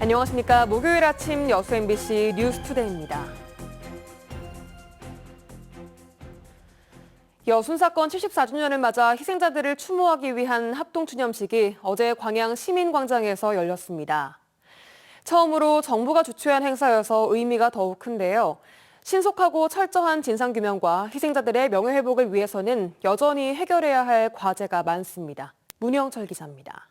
안녕하십니까. 목요일 아침 여수 MBC 뉴스투데이입니다. 여순 사건 74주년을 맞아 희생자들을 추모하기 위한 합동추념식이 어제 광양 시민광장에서 열렸습니다. 처음으로 정부가 주최한 행사여서 의미가 더욱 큰데요. 신속하고 철저한 진상규명과 희생자들의 명예회복을 위해서는 여전히 해결해야 할 과제가 많습니다. 문영철 기자입니다.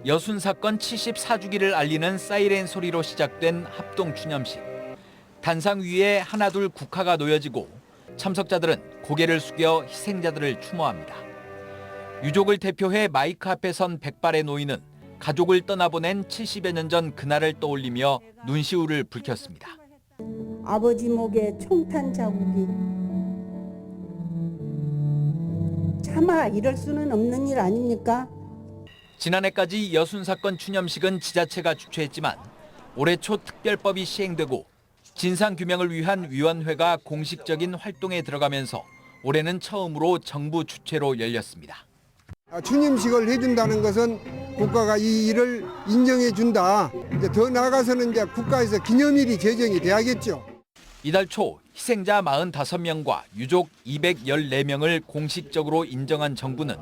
여순 사건 74주기를 알리는 사이렌 소리로 시작된 합동추념식. 단상 위에 하나둘 국화가 놓여지고 참석자들은 고개를 숙여 희생자들을 추모합니다. 유족을 대표해 마이크 앞에 선 백발의 노인은 가족을 떠나보낸 70여 년 전 그날을 떠올리며 눈시울을 붉혔습니다. 아버지 목에 총탄 자국이 차마 이럴 수는 없는 일 아닙니까? 지난해까지 여순 사건 추념식은 지자체가 주최했지만 올해 초 특별법이 시행되고 진상규명을 위한 위원회가 공식적인 활동에 들어가면서 올해는 처음으로 정부 주최로 열렸습니다. 추념식을 해준다는 것은 국가가 이 일을 인정해준다. 이제 더 나아가서는 이제 국가에서 기념일이 제정이 돼야겠죠. 이달 초 희생자 45명과 유족 214명을 공식적으로 인정한 정부는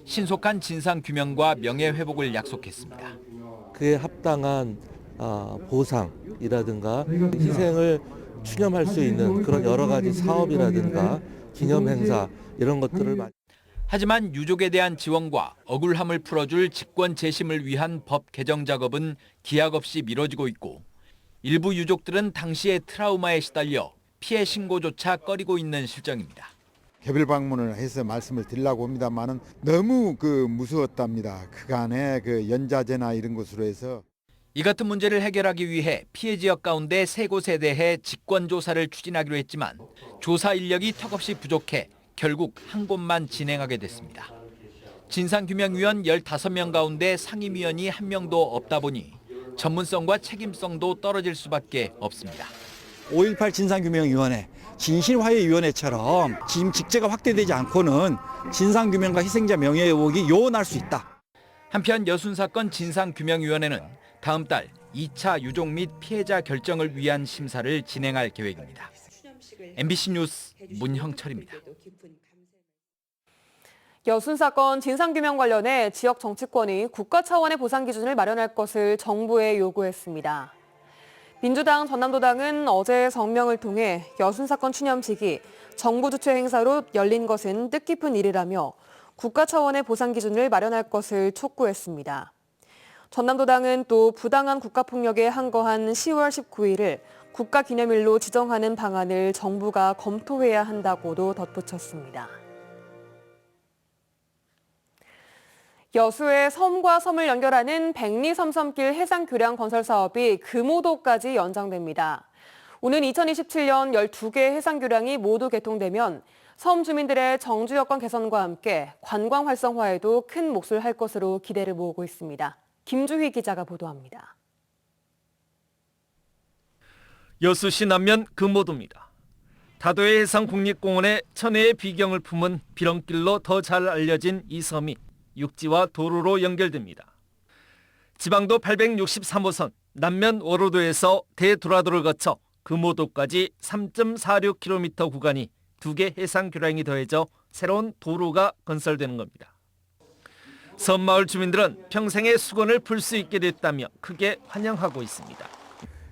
신속한 진상규명과 명예회복을 약속했습니다. 그에 합당한 보상이라든가 희생을 추념할 수 있는 그런 여러 가지 사업이라든가 기념행사 이런 것들을 하지만 유족에 대한 지원과 억울함을 풀어줄 직권 재심을 위한 법 개정 작업은 기약 없이 미뤄지고 있고 일부 유족들은 당시의 트라우마에 시달려 피해 신고조차 꺼리고 있는 실정입니다. 개별 방문을 해서 말씀을 드리려고 합니다만은 너무 무서웠답니다. 그간의 연자제나 이런 것으로 해서. 이 같은 문제를 해결하기 위해 피해 지역 가운데 3곳에 대해 직권조사를 추진하기로 했지만 조사 인력이 턱없이 부족해 결국 한 곳만 진행하게 됐습니다. 진상규명위원 15명 가운데 상임위원이 한 명도 없다 보니 전문성과 책임성도 떨어질 수밖에 없습니다. 5.18 진상규명위원회, 진실화해위원회처럼 지금 직제가 확대되지 않고는 진상규명과 희생자 명예회복이 요원할 수 있다. 한편 여순 사건 진상규명위원회는 다음 달 2차 유족 및 피해자 결정을 위한 심사를 진행할 계획입니다. MBC 뉴스 문형철입니다. 여순 사건 진상규명 관련해 지역 정치권이 국가 차원의 보상 기준을 마련할 것을 정부에 요구했습니다. 민주당 전남도당은 어제 성명을 통해 여순 사건 추념식이 정부 주최 행사로 열린 것은 뜻깊은 일이라며 국가 차원의 보상 기준을 마련할 것을 촉구했습니다. 전남도당은 또 부당한 국가폭력에 항거한 10월 19일을 국가기념일로 지정하는 방안을 정부가 검토해야 한다고도 덧붙였습니다. 여수의 섬과 섬을 연결하는 백리섬섬길 해상교량 건설 사업이 금오도까지 연장됩니다. 오는 2027년 12개 해상교량이 모두 개통되면 섬 주민들의 정주 여건 개선과 함께 관광 활성화에도 큰 몫을 할 것으로 기대를 모으고 있습니다. 김주희 기자가 보도합니다. 여수시 남면 금오도입니다. 다도해 해상국립공원의 천혜의 비경을 품은 비렁길로 더 잘 알려진 이 섬이 육지와 도로로 연결됩니다. 지방도 863호선 남면 월호도에서 대도라도를 거쳐 금오도까지 3.46km 구간이 2개 해상교량이 더해져 새로운 도로가 건설되는 겁니다. 섬마을 주민들은 평생의 수건을 풀 수 있게 됐다며 크게 환영하고 있습니다.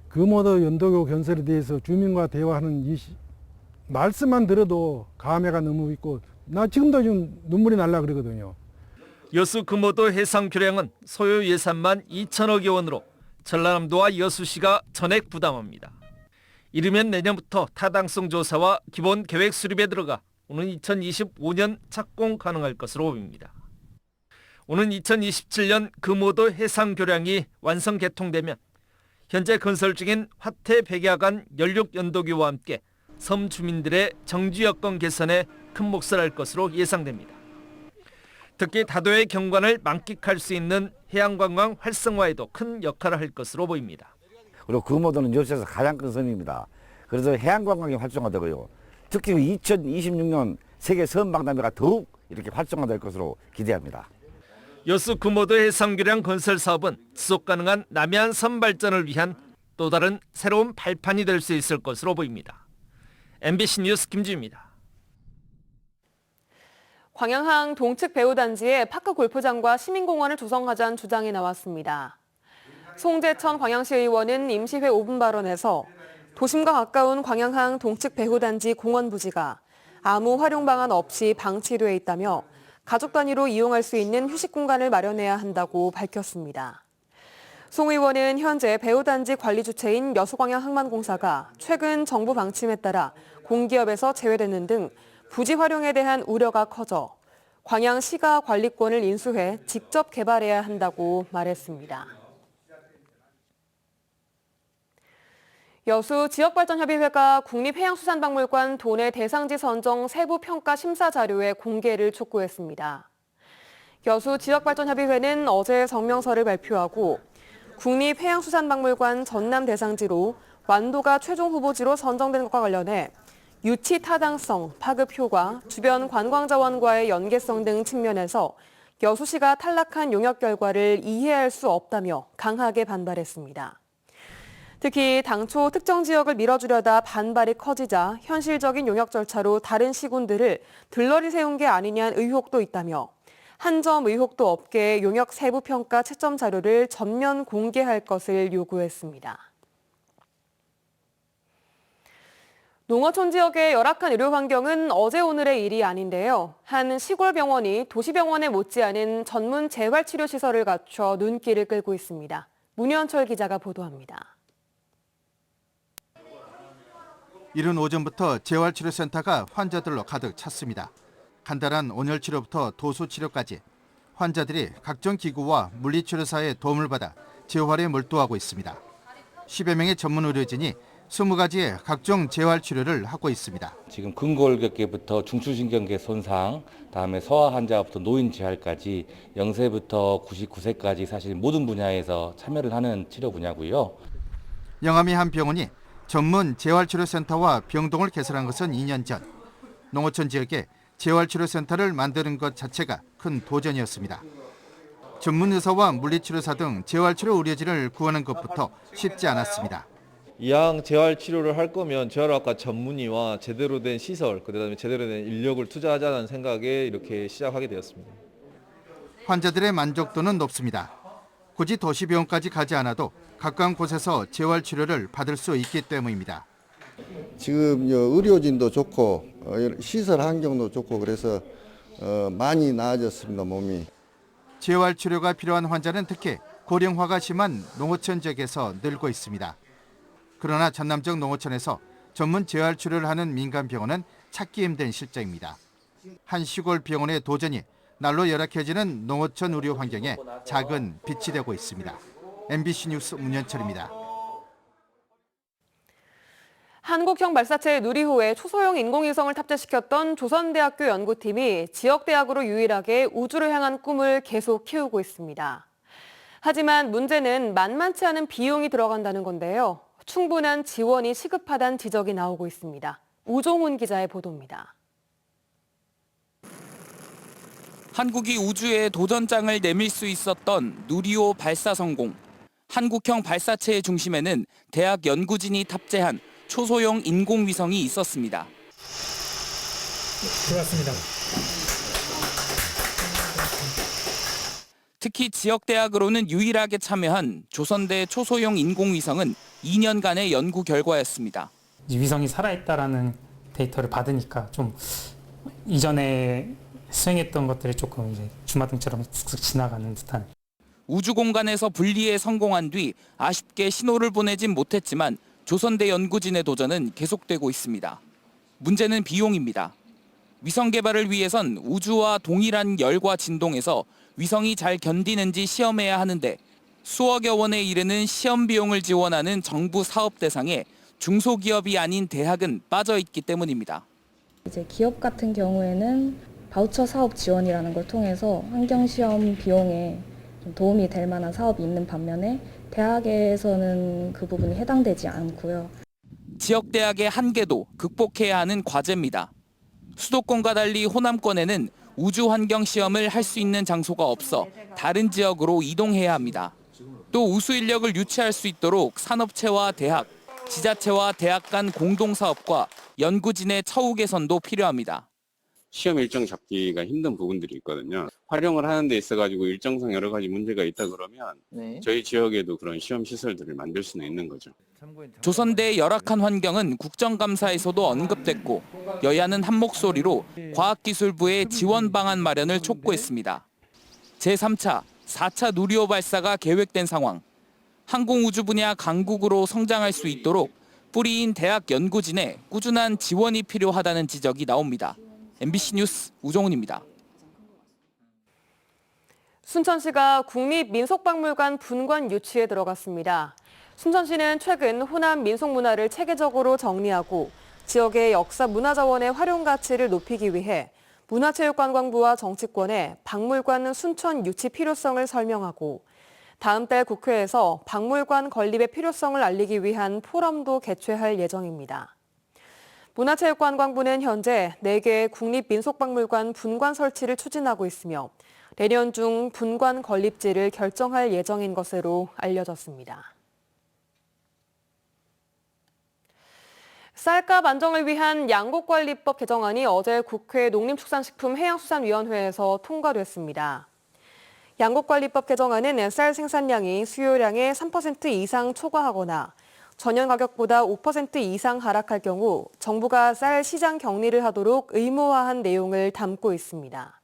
금오도 연도교 건설에 대해서 주민과 대화하는 이 말씀만 들어도 감회가 너무 있고 나 지금도 좀 눈물이 날라 그러거든요. 여수 금오도 해상교량은 소요 예산만 2천억여 원으로 전라남도와 여수시가 전액 부담합니다. 이르면 내년부터 타당성 조사와 기본 계획 수립에 들어가 오는 2025년 착공 가능할 것으로 보입니다. 오는 2027년 금오도 해상교량이 완성 개통되면 현재 건설 중인 화태 백야간 연륙 연도교와 함께 섬 주민들의 정주 여건 개선에 큰 몫을 할 것으로 예상됩니다. 특히 다도해 경관을 만끽할 수 있는 해양관광 활성화에도 큰 역할을 할 것으로 보입니다. 그리고 금오도는 여수에서 가장 큰 섬입니다. 그래서 해양관광이 활성화되고요. 특히 2026년 세계 섬박람회가 더욱 이렇게 활성화될 것으로 기대합니다. 여수 금오도 해상교량 건설 사업은 지속 가능한 남해안선 발전을 위한 또 다른 새로운 발판이 될 수 있을 것으로 보입니다. MBC 뉴스 김지우입니다. 광양항 동측 배후단지에 파크 골프장과 시민공원을 조성하자는 주장이 나왔습니다. 송재천 광양시 의원은 임시회 5분 발언에서 도심과 가까운 광양항 동측 배후단지 공원 부지가 아무 활용 방안 없이 방치돼 있다며 가족 단위로 이용할 수 있는 휴식 공간을 마련해야 한다고 밝혔습니다. 송 의원은 현재 배후단지 관리 주체인 여수광양항만공사가 최근 정부 방침에 따라 공기업에서 제외되는 등 부지 활용에 대한 우려가 커져 광양시가 관리권을 인수해 직접 개발해야 한다고 말했습니다. 여수 지역발전협의회가 국립해양수산박물관 도내 대상지 선정 세부 평가 심사 자료의 공개를 촉구했습니다. 여수 지역발전협의회는 어제 성명서를 발표하고 국립해양수산박물관 전남 대상지로 완도가 최종 후보지로 선정된 것과 관련해 유치 타당성, 파급 효과, 주변 관광 자원과의 연계성 등 측면에서 여수시가 탈락한 용역 결과를 이해할 수 없다며 강하게 반발했습니다. 특히 당초 특정 지역을 밀어주려다 반발이 커지자 현실적인 용역 절차로 다른 시군들을 들러리 세운 게 아니냐는 의혹도 있다며 한 점 의혹도 없게 용역 세부 평가 채점 자료를 전면 공개할 것을 요구했습니다. 농어촌 지역의 열악한 의료 환경은 어제 오늘의 일이 아닌데요. 한 시골 병원이 도시병원에 못지않은 전문 재활치료 시설을 갖춰 눈길을 끌고 있습니다. 문현철 기자가 보도합니다. 이른 오전부터 재활치료센터가 환자들로 가득 찼습니다. 간단한 온열치료부터 도수치료까지 환자들이 각종 기구와 물리치료사의 도움을 받아 재활에 몰두하고 있습니다. 10여 명의 전문 의료진이 20가지의 각종 재활치료를 하고 있습니다. 지금 근골격계부터 중추신경계 손상, 다음에 소아 환자부터 노인 재활까지 0세부터 99세까지 사실 모든 분야에서 참여를 하는 치료 분야고요. 영암의 한 병원이 전문 재활치료센터와 병동을 개설한 것은 2년 전. 농어촌 지역에 재활치료센터를 만드는 것 자체가 큰 도전이었습니다. 전문 의사와 물리치료사 등 재활치료 의료진을 구하는 것부터 쉽지 않았습니다. 이왕 재활치료를 할 거면 재활학과 전문의와 제대로 된 시설, 그다음에 제대로 된 인력을 투자하자는 생각에 이렇게 시작하게 되었습니다. 환자들의 만족도는 높습니다. 굳이 도시병원까지 가지 않아도 가까운 곳에서 재활치료를 받을 수 있기 때문입니다. 지금 의료진도 좋고 시설 환경도 좋고 그래서 많이 나아졌습니다, 몸이. 재활치료가 필요한 환자는 특히 고령화가 심한 농어촌 지역에서 늘고 있습니다. 그러나 전남적 농어촌에서 전문 재활치료를 하는 민간병원은 찾기 힘든 실정입니다. 한 시골 병원의 도전이 날로 열악해지는 농어촌 의료 환경에 작은 빛이 되고 있습니다. MBC 뉴스 문현철입니다. 한국형 발사체 누리호에 초소형 인공위성을 탑재시켰던 조선대학교 연구팀이 지역대학으로 유일하게 우주를 향한 꿈을 계속 키우고 있습니다. 하지만 문제는 만만치 않은 비용이 들어간다는 건데요. 충분한 지원이 시급하다는 지적이 나오고 있습니다. 우종훈 기자의 보도입니다. 한국이 우주에 도전장을 내밀 수 있었던 누리호 발사 성공. 한국형 발사체의 중심에는 대학 연구진이 탑재한 초소형 인공위성이 있었습니다. 들어왔습니다. 특히 지역대학으로는 유일하게 참여한 조선대 초소형 인공위성은 2년간의 연구 결과였습니다. 위성이 살아있다라는 데이터를 받으니까 좀 이전에 수행했던 것들이 조금 이제 주마등처럼 쓱쓱 지나가는 듯한. 우주 공간에서 분리에 성공한 뒤 아쉽게 신호를 보내진 못했지만 조선대 연구진의 도전은 계속되고 있습니다. 문제는 비용입니다. 위성 개발을 위해선 우주와 동일한 열과 진동에서 위성이 잘 견디는지 시험해야 하는데 수억여 원에 이르는 시험 비용을 지원하는 정부 사업 대상에 중소기업이 아닌 대학은 빠져 있기 때문입니다. 이제 기업 같은 경우에는 바우처 사업 지원이라는 걸 통해서 환경시험 비용에 좀 도움이 될 만한 사업이 있는 반면에 대학에서는 그 부분이 해당되지 않고요. 지역대학의 한계도 극복해야 하는 과제입니다. 수도권과 달리 호남권에는 우주환경시험을 할 수 있는 장소가 없어 다른 지역으로 이동해야 합니다. 또 우수 인력을 유치할 수 있도록 산업체와 대학, 지자체와 대학 간 공동사업과 연구진의 처우 개선도 필요합니다. 시험 일정 잡기가 힘든 부분들이 있거든요. 활용을 하는 데 있어가지고 일정상 여러 가지 문제가 있다 그러면 저희 지역에도 그런 시험 시설들을 만들 수는 있는 거죠. 조선대의 열악한 환경은 국정감사에서도 언급됐고 여야는 한 목소리로 과학기술부의 지원 방안 마련을 촉구했습니다. 제3차, 4차 누리호 발사가 계획된 상황. 항공우주 분야 강국으로 성장할 수 있도록 뿌리인 대학 연구진에 꾸준한 지원이 필요하다는 지적이 나옵니다. MBC 뉴스 우종훈입니다. 순천시가 국립민속박물관 분관 유치에 들어갔습니다. 순천시는 최근 호남 민속문화를 체계적으로 정리하고 지역의 역사 문화자원의 활용 가치를 높이기 위해 문화체육관광부와 정치권에 박물관 순천 유치 필요성을 설명하고 다음 달 국회에서 박물관 건립의 필요성을 알리기 위한 포럼도 개최할 예정입니다. 문화체육관광부는 현재 4개의 국립민속박물관 분관 설치를 추진하고 있으며 내년 중 분관 건립지를 결정할 예정인 것으로 알려졌습니다. 쌀값 안정을 위한 양곡관리법 개정안이 어제 국회 농림축산식품해양수산위원회에서 통과됐습니다. 양곡관리법 개정안은 쌀 생산량이 수요량의 3% 이상 초과하거나 전년 가격보다 5% 이상 하락할 경우 정부가 쌀 시장 격리를 하도록 의무화한 내용을 담고 있습니다.